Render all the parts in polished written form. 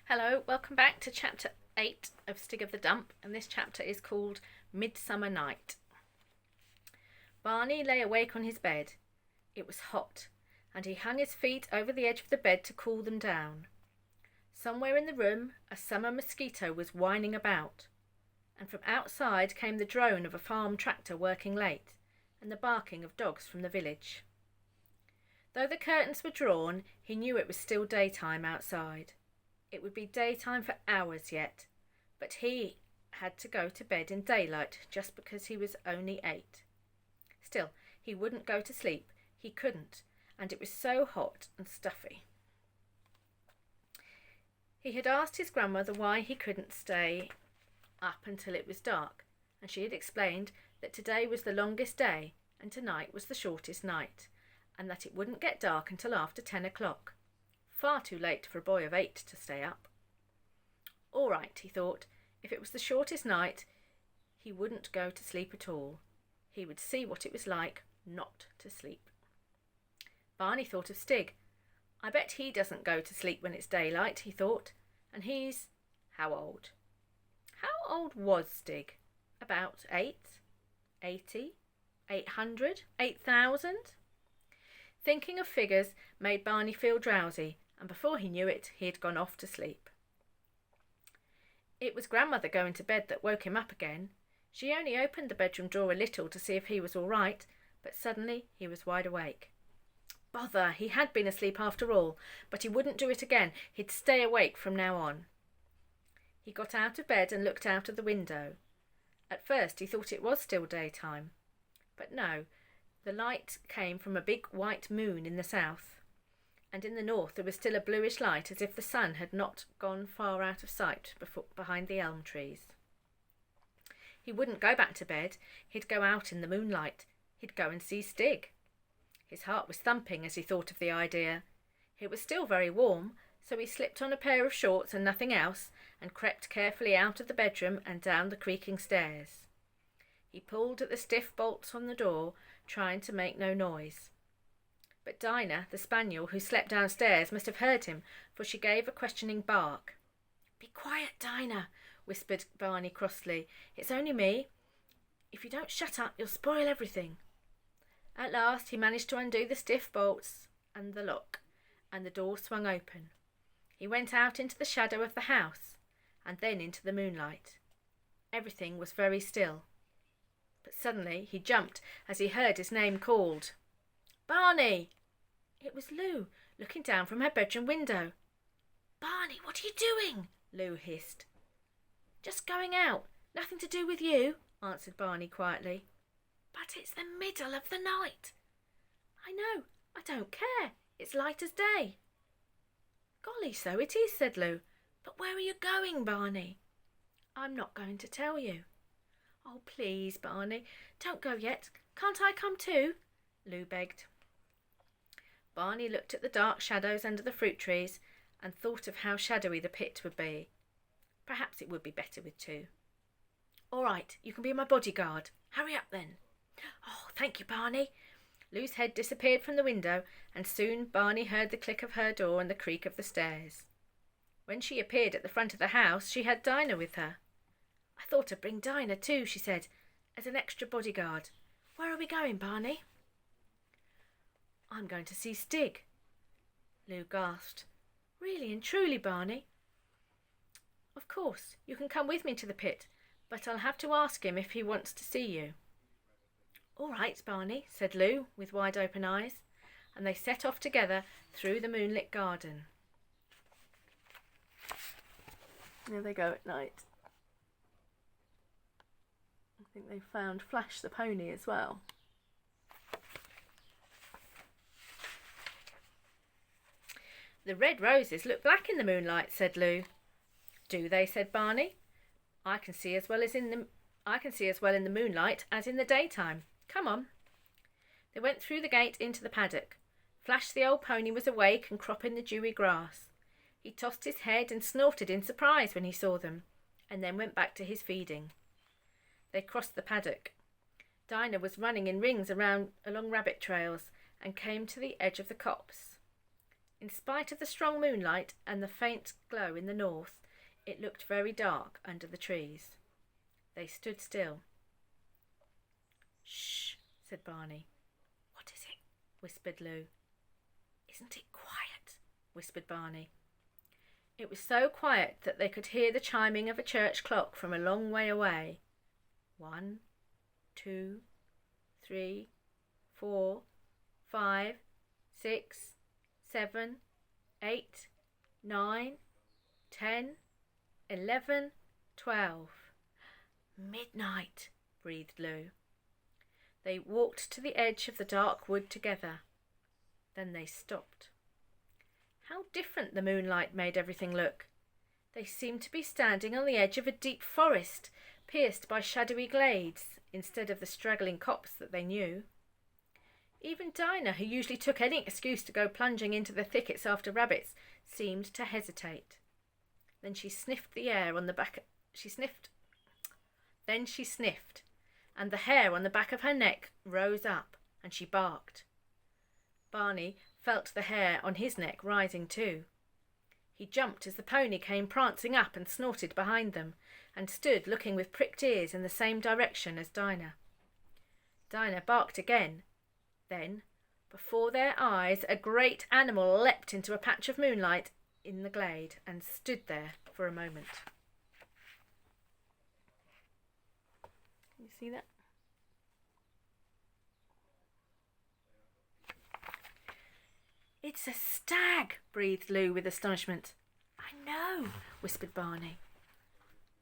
Hello, welcome back to chapter 8 of Stig of the Dump, and this chapter is called Midsummer Night. Barney lay awake on his bed. It was hot, and he hung his feet over the edge of the bed to cool them down. Somewhere in the room a summer mosquito was whining about, and from outside came the drone of a farm tractor working late, and the barking of dogs from the village. Though the curtains were drawn, he knew it was still daytime outside. It would be daytime for hours yet, but he had to go to bed in daylight just because he was only 8. Still, he wouldn't go to sleep. He couldn't, and it was so hot and stuffy. He had asked his grandmother why he couldn't stay up until it was dark, and she had explained that today was the longest day and tonight was the shortest night, and that it wouldn't get dark until after 10 o'clock. Far too late for a boy of 8 to stay up. All right, he thought, if it was the shortest night, he wouldn't go to sleep at all. He would see what it was like not to sleep. Barney thought of Stig. I bet he doesn't go to sleep when it's daylight, he thought, and he's how old? How old was Stig? About 8? 80? 800? 8,000? Thinking of figures made Barney feel drowsy, and before he knew it, he had gone off to sleep. It was grandmother going to bed that woke him up again. She only opened the bedroom door a little to see if he was all right, but suddenly he was wide awake. Bother, he had been asleep after all, but he wouldn't do it again. He'd stay awake from now on. He got out of bed and looked out of the window. At first he thought it was still daytime, but no, the light came from a big white moon in the south, and in the north there was still a bluish light, as if the sun had not gone far out of sight behind the elm trees. He wouldn't go back to bed. He'd go out in the moonlight. He'd go and see Stig. His heart was thumping as he thought of the idea. It was still very warm, so he slipped on a pair of shorts and nothing else, and crept carefully out of the bedroom and down the creaking stairs. He pulled at the stiff bolts on the door, trying to make no noise. But Dinah, the spaniel who slept downstairs, must have heard him, for she gave a questioning bark. "Be quiet, Dinah," whispered Barney crossly. "It's only me. If you don't shut up, you'll spoil everything." At last he managed to undo the stiff bolts and the lock, and the door swung open. He went out into the shadow of the house, and then into the moonlight. Everything was very still. But suddenly he jumped as he heard his name called. "Barney!" It was Lou, looking down from her bedroom window. "Barney, what are you doing?" Lou hissed. "Just going out. Nothing to do with you," answered Barney quietly. "But it's the middle of the night." "I know. I don't care. It's light as day." "Golly, so it is," said Lou. "But where are you going, Barney?" "I'm not going to tell you." "Oh, please, Barney, don't go yet. Can't I come too?" Lou begged. Barney looked at the dark shadows under the fruit trees and thought of how shadowy the pit would be. Perhaps it would be better with 2. "All right, you can be my bodyguard. Hurry up then." "Oh, thank you, Barney." Lou's head disappeared from the window, and soon Barney heard the click of her door and the creak of the stairs. When she appeared at the front of the house, she had Dinah with her. "I thought I'd bring Dinah too," she said, "as an extra bodyguard. Where are we going, Barney?" "I'm going to see Stig." Lou gasped. "Really and truly, Barney?" "Of course. You can come with me to the pit, but I'll have to ask him if he wants to see you." "All right, Barney," said Lou, with wide open eyes, and they set off together through the moonlit garden. There they go at night. I think they found Flash the pony as well. "The red roses look black in the moonlight," said Lou. "Do they?" said Barney. I can see as well in the moonlight as in the daytime. Come on." They went through the gate into the paddock. Flash the old pony was awake and cropping the dewy grass. He tossed his head and snorted in surprise when he saw them, and then went back to his feeding. They crossed the paddock. Dinah was running in rings along rabbit trails and came to the edge of the copse. In spite of the strong moonlight and the faint glow in the north, it looked very dark under the trees. They stood still. "Shh," said Barney. "What is it?" whispered Lou. "Isn't it quiet?" whispered Barney. It was so quiet that they could hear the chiming of a church clock from a long way away. 1, 2, 3, 4, 5, 6, 7, 8, 9, 10, 11, 12. "Midnight," breathed Lou. They walked to the edge of the dark wood together. Then they stopped. How different the moonlight made everything look. They seemed to be standing on the edge of a deep forest, pierced by shadowy glades, instead of the straggling copse that they knew. Even Dinah, who usually took any excuse to go plunging into the thickets after rabbits, seemed to hesitate. Then she sniffed the air on the back. Then she sniffed, and the hair on the back of her neck rose up, and she barked. Barney felt the hair on his neck rising too. He jumped as the pony came prancing up and snorted behind them, and stood looking with pricked ears in the same direction as Dinah. Dinah barked again. Then, before their eyes, a great animal leapt into a patch of moonlight in the glade and stood there for a moment. Can you see that? "It's a stag," breathed Lou with astonishment. "I know," whispered Barney.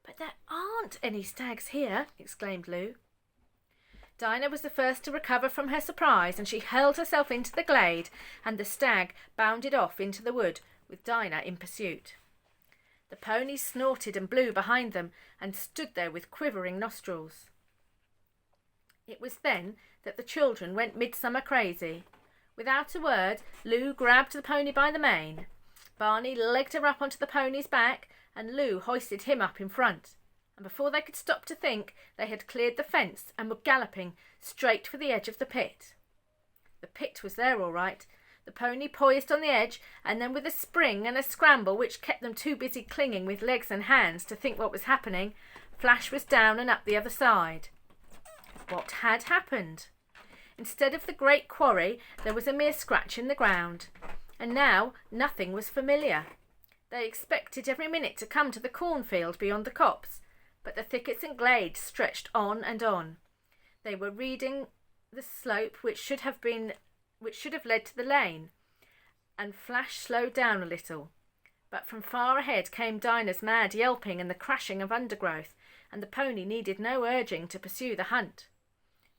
"But there aren't any stags here," exclaimed Lou. Dinah was the first to recover from her surprise, and she hurled herself into the glade, and the stag bounded off into the wood, with Dinah in pursuit. The ponies snorted and blew behind them, and stood there with quivering nostrils. It was then that the children went midsummer crazy. Without a word, Lou grabbed the pony by the mane. Barney legged her up onto the pony's back, and Lou hoisted him up in front. And before they could stop to think, they had cleared the fence and were galloping straight for the edge of the pit. The pit was there all right. The pony poised on the edge, and then with a spring and a scramble which kept them too busy clinging with legs and hands to think what was happening, Flash was down and up the other side. What had happened? Instead of the great quarry, there was a mere scratch in the ground. And now nothing was familiar. They expected every minute to come to the cornfield beyond the copse, but the thickets and glades stretched on and on. They were reading the slope which should have led to the lane, and Flash slowed down a little. But from far ahead came Dinah's mad yelping and the crashing of undergrowth, and the pony needed no urging to pursue the hunt.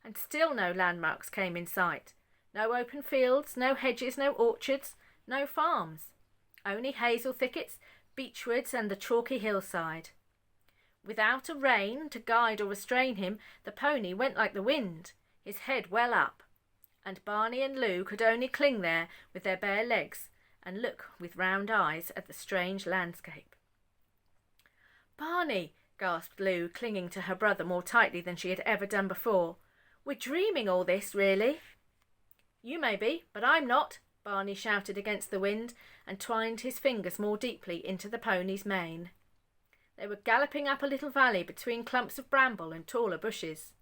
And still no landmarks came in sight. No open fields, no hedges, no orchards, no farms. Only hazel thickets, beechwoods, and the chalky hillside. Without a rein to guide or restrain him, the pony went like the wind, his head well up, and Barney and Lou could only cling there with their bare legs and look with round eyes at the strange landscape. "Barney," gasped Lou, clinging to her brother more tightly than she had ever done before, "we're dreaming all this, really." "You may be, but I'm not," Barney shouted against the wind, and twined his fingers more deeply into the pony's mane. They were galloping up a little valley between clumps of bramble and taller bushes.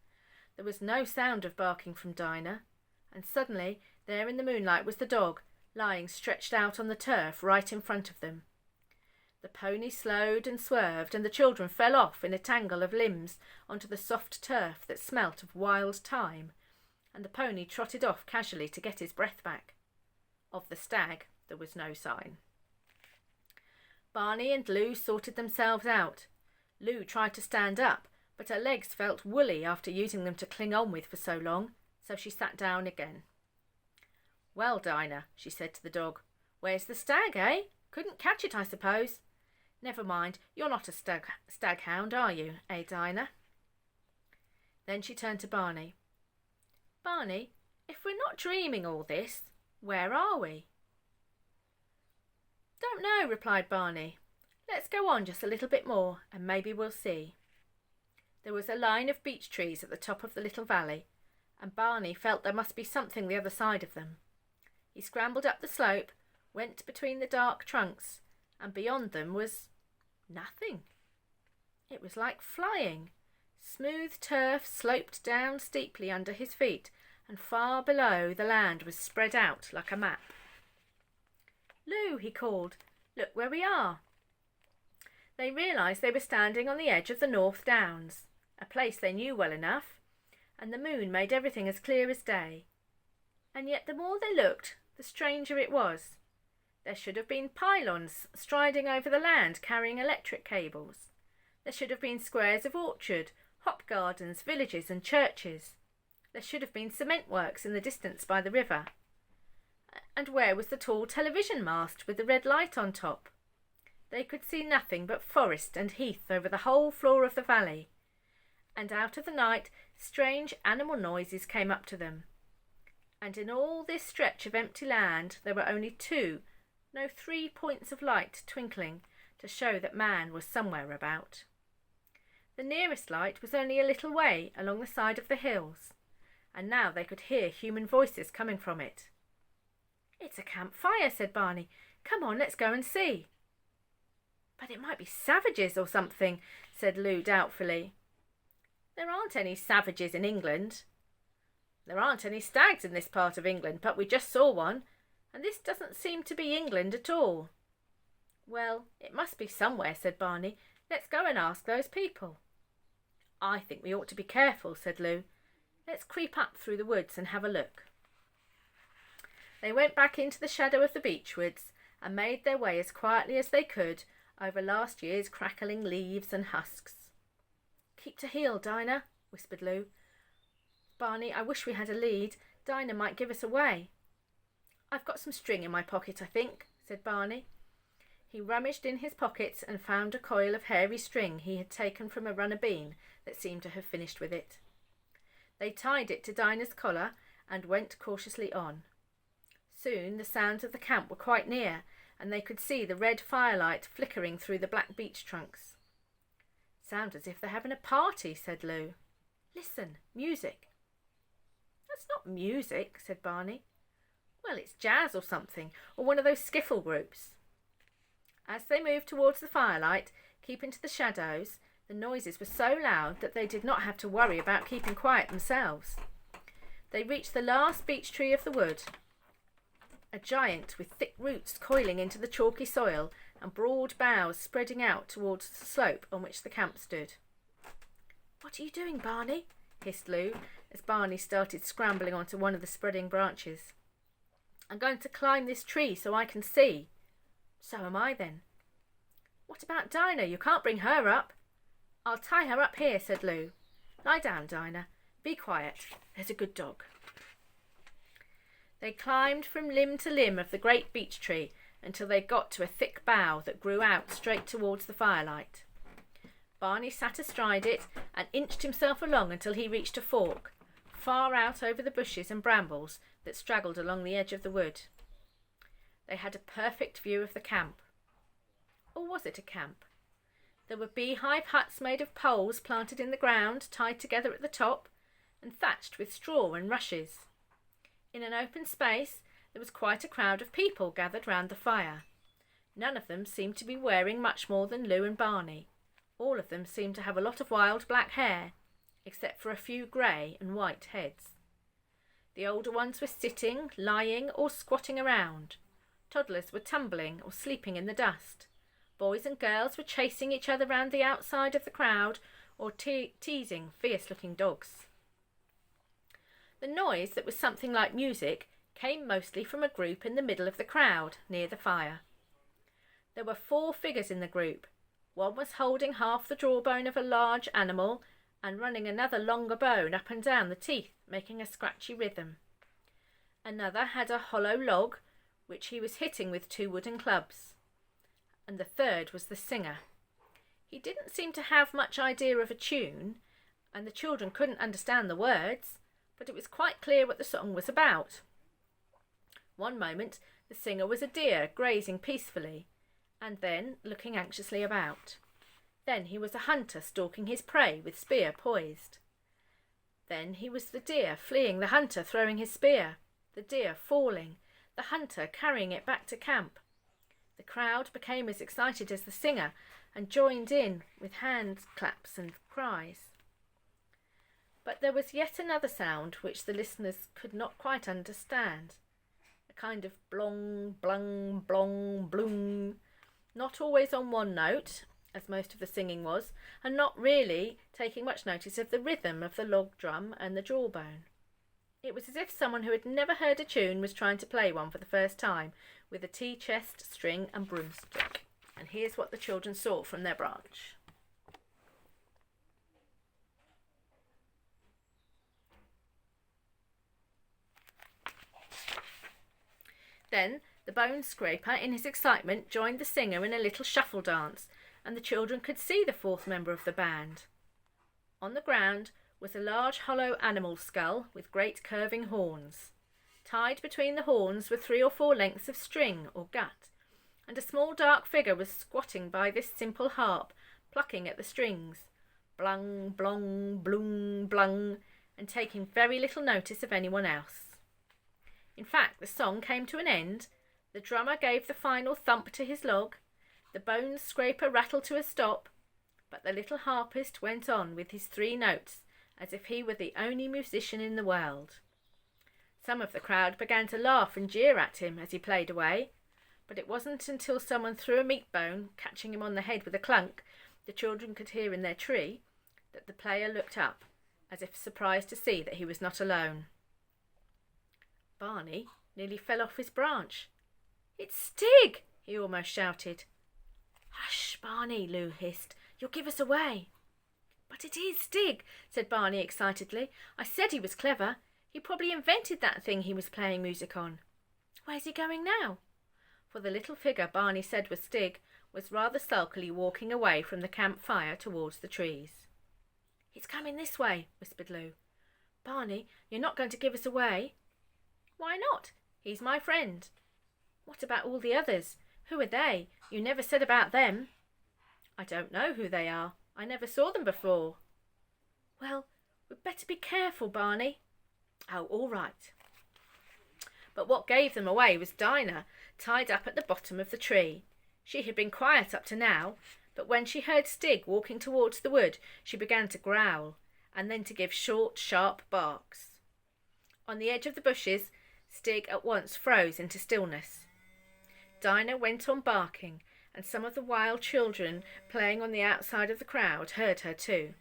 There was no sound of barking from Dinah, and suddenly there in the moonlight was the dog, lying stretched out on the turf right in front of them. The pony slowed and swerved, and the children fell off in a tangle of limbs onto the soft turf that smelt of wild thyme, and the pony trotted off casually to get his breath back. Of the stag there was no sign. Barney and Lou sorted themselves out. Lou tried to stand up, but her legs felt woolly after using them to cling on with for so long, so she sat down again. "Well, Dinah," she said to the dog, "where's the stag, eh? Couldn't catch it, I suppose. Never mind, you're not a staghound, are you, eh, Dinah?" Then she turned to Barney. "Barney, if we're not dreaming all this, where are we?" "Don't know," replied Barney. "Let's go on just a little bit more, and maybe we'll see." There was a line of beech trees at the top of the little valley, and Barney felt there must be something the other side of them. He scrambled up the slope, went between the dark trunks, and beyond them was nothing. It was like flying. Smooth turf sloped down steeply under his feet, and far below the land was spread out like a map. "Lou," he called, "look where we are." They realised they were standing on the edge of the North Downs, a place they knew well enough, and the moon made everything as clear as day. And yet the more they looked, the stranger it was. There should have been pylons striding over the land carrying electric cables. There should have been squares of orchard, hop gardens, villages and churches. There should have been cement works in the distance by the river. And where was the tall television mast with the red light on top? They could see nothing but forest and heath over the whole floor of the valley. And out of the night, strange animal noises came up to them. And in all this stretch of empty land, there were only 3 points of light twinkling to show that man was somewhere about. The nearest light was only a little way along the side of the hills, and now they could hear human voices coming from it. "It's a campfire," said Barney. "Come on, let's go and see." "But it might be savages or something," said Lou doubtfully. "There aren't any savages in England." "There aren't any stags in this part of England, but we just saw one, and this doesn't seem to be England at all." "Well, it must be somewhere," said Barney. "Let's go and ask those people." "I think we ought to be careful," said Lou. "Let's creep up through the woods and have a look." They went back into the shadow of the beechwoods and made their way as quietly as they could over last year's crackling leaves and husks. "Keep to heel, Dinah," whispered Lou. "Barney, I wish we had a lead. Dinah might give us away." "I've got some string in my pocket, I think," said Barney. He rummaged in his pockets and found a coil of hairy string he had taken from a runner bean that seemed to have finished with it. They tied it to Dinah's collar and went cautiously on. Soon the sounds of the camp were quite near, and they could see the red firelight flickering through the black beech trunks. "Sounds as if they're having a party," said Lou. "Listen, music." "That's not music," said Barney. "Well, it's jazz or something, or one of those skiffle groups." As they moved towards the firelight, keeping to the shadows, the noises were so loud that they did not have to worry about keeping quiet themselves. They reached the last beech tree of the wood, a giant with thick roots coiling into the chalky soil and broad boughs spreading out towards the slope on which the camp stood. "What are you doing, Barney?" hissed Lou, as Barney started scrambling onto one of the spreading branches. "I'm going to climb this tree so I can see." "So am I then." "What about Dinah? You can't bring her up." "I'll tie her up here," said Lou. "Lie down, Dinah. Be quiet. There's a good dog." They climbed from limb to limb of the great beech tree until they got to a thick bough that grew out straight towards the firelight. Barney sat astride it and inched himself along until he reached a fork, far out over the bushes and brambles that straggled along the edge of the wood. They had a perfect view of the camp. Or was it a camp? There were beehive huts made of poles planted in the ground, tied together at the top, and thatched with straw and rushes. In an open space there was quite a crowd of people gathered round the fire. None of them seemed to be wearing much more than Lou and Barney. All of them seemed to have a lot of wild black hair, except for a few grey and white heads. The older ones were sitting, lying, or squatting around. Toddlers were tumbling or sleeping in the dust. Boys and girls were chasing each other round the outside of the crowd or teasing fierce-looking dogs. The noise that was something like music came mostly from a group in the middle of the crowd, near the fire. There were 4 figures in the group. One was holding half the jawbone of a large animal and running another longer bone up and down the teeth, making a scratchy rhythm. Another had a hollow log, which he was hitting with 2 wooden clubs. And the third was the singer. He didn't seem to have much idea of a tune, and the children couldn't understand the words, but it was quite clear what the song was about. One moment the singer was a deer grazing peacefully, and then looking anxiously about. Then he was a hunter stalking his prey with spear poised. Then he was the deer fleeing the hunter throwing his spear, the deer falling, the hunter carrying it back to camp. The crowd became as excited as the singer and joined in with hand claps and cries. But there was yet another sound which the listeners could not quite understand. A kind of blong, blung, blong, bloom, not always on one note, as most of the singing was, and not really taking much notice of the rhythm of the log drum and the jawbone. It was as if someone who had never heard a tune was trying to play one for the first time, with a tea chest, string and broomstick. And here's what the children saw from their branch. Then the bone scraper, in his excitement, joined the singer in a little shuffle dance, and the children could see the fourth member of the band. On the ground was a large hollow animal skull with great curving horns. Tied between the horns were 3 or 4 lengths of string or gut, and a small dark figure was squatting by this simple harp, plucking at the strings, blung, blong, bloom, blung, and taking very little notice of anyone else. In fact, the song came to an end, the drummer gave the final thump to his log, the bone scraper rattled to a stop, but the little harpist went on with his 3 notes as if he were the only musician in the world. Some of the crowd began to laugh and jeer at him as he played away, but it wasn't until someone threw a meat bone, catching him on the head with a clunk the children could hear in their tree, that the player looked up, as if surprised to see that he was not alone. Barney nearly fell off his branch. "It's Stig!" he almost shouted. "Hush, Barney," Lou hissed. "You'll give us away." "But it is Stig," said Barney excitedly. "I said he was clever. He probably invented that thing he was playing music on. Where's he going now?" For the little figure Barney said was Stig was rather sulkily walking away from the campfire towards the trees. "He's coming this way," whispered Lou. "Barney, you're not going to give us away?" "Why not? He's my friend." "What about all the others? Who are they? You never said about them." "I don't know who they are. I never saw them before." "Well, we'd better be careful, Barney." "Oh, all right." But what gave them away was Dinah, tied up at the bottom of the tree. She had been quiet up to now, but when she heard Stig walking towards the wood, she began to growl, and then to give short, sharp barks. On the edge of the bushes, Stig at once froze into stillness. Dinah went on barking, and some of the wild children playing on the outside of the crowd heard her too.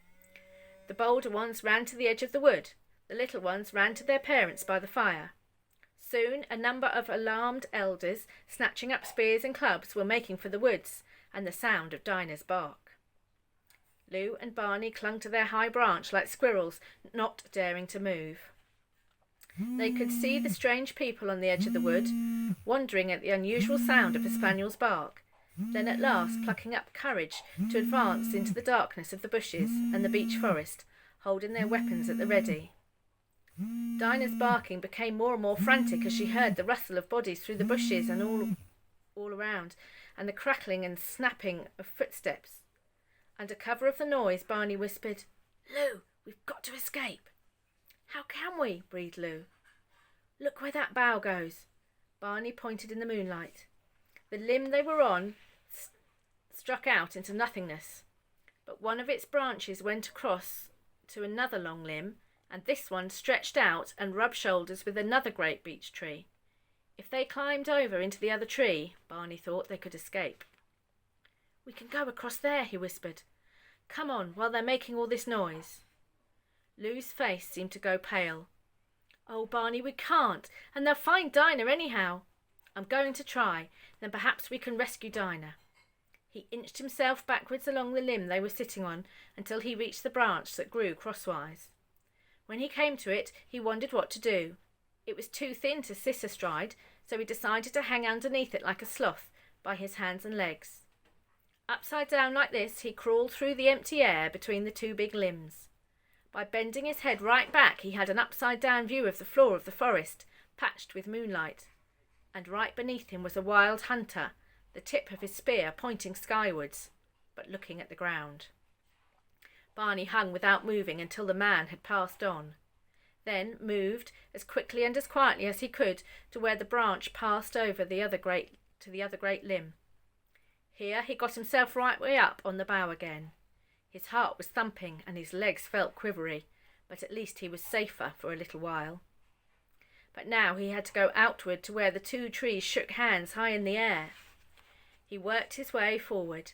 The bolder ones ran to the edge of the wood. The little ones ran to their parents by the fire. Soon a number of alarmed elders, snatching up spears and clubs, were making for the woods, and the sound of Dinah's bark. Lou and Barney clung to their high branch like squirrels, not daring to move. They could see the strange people on the edge of the wood, wondering at the unusual sound of a spaniel's bark, then at last plucking up courage to advance into the darkness of the bushes and the beech forest, holding their weapons at the ready. Dinah's barking became more and more frantic as she heard the rustle of bodies through the bushes and all around, and the crackling and snapping of footsteps. Under cover of the noise, Barney whispered, "Lou, we've got to escape." "How can we?" breathed Lou. "Look where that bough goes." Barney pointed in the moonlight. The limb they were on struck out into nothingness, but one of its branches went across to another long limb, and this one stretched out and rubbed shoulders with another great beech tree. If they climbed over into the other tree, Barney thought they could escape. "We can go across there," he whispered. "Come on, while they're making all this noise." Lou's face seemed to go pale. "Oh, Barney, we can't, and they'll find Dinah anyhow." "I'm going to try, then perhaps we can rescue Dinah." He inched himself backwards along the limb they were sitting on until he reached the branch that grew crosswise. When he came to it, he wondered what to do. It was too thin to sit astride, so he decided to hang underneath it like a sloth, by his hands and legs. Upside down like this, he crawled through the empty air between the 2 big limbs. By bending his head right back, he had an upside-down view of the floor of the forest, patched with moonlight. And right beneath him was a wild hunter, the tip of his spear pointing skywards, but looking at the ground. Barney hung without moving until the man had passed on. then moved as quickly and as quietly as he could to where the branch passed over the other great limb. Here he got himself right way up on the bough again. His heart was thumping and his legs felt quivery, but at least he was safer for a little while. But now he had to go outward to where the two trees shook hands high in the air. He worked his way forward.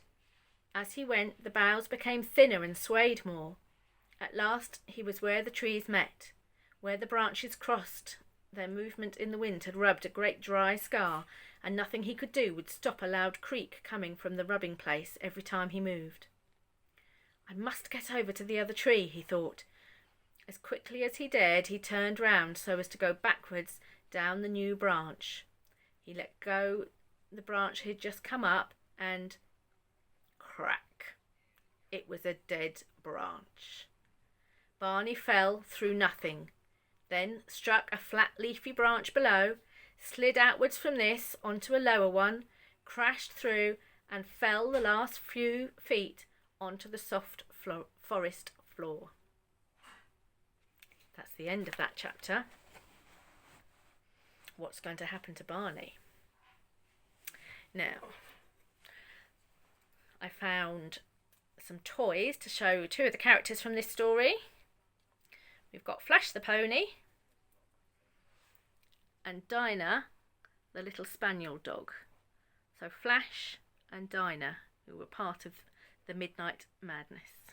As he went, the boughs became thinner and swayed more. At last he was where the trees met, where the branches crossed. Their movement in the wind had rubbed a great dry scar, and nothing he could do would stop a loud creak coming from the rubbing place every time he moved. I must get over to the other tree, he thought. As quickly as he dared, he turned round so as to go backwards down the new branch. He let go the branch he had just come up, and crack! It was a dead branch. Barney fell through nothing, then struck a flat leafy branch below, slid outwards from this onto a lower one, crashed through, and fell the last few feet onto the soft forest floor. That's the end of that chapter. What's going to happen to Barney? Now, I found some toys to show two of the characters from this story. We've got Flash the pony and Dinah, the little spaniel dog. So Flash and Dinah, who were part of the Midnight Madness.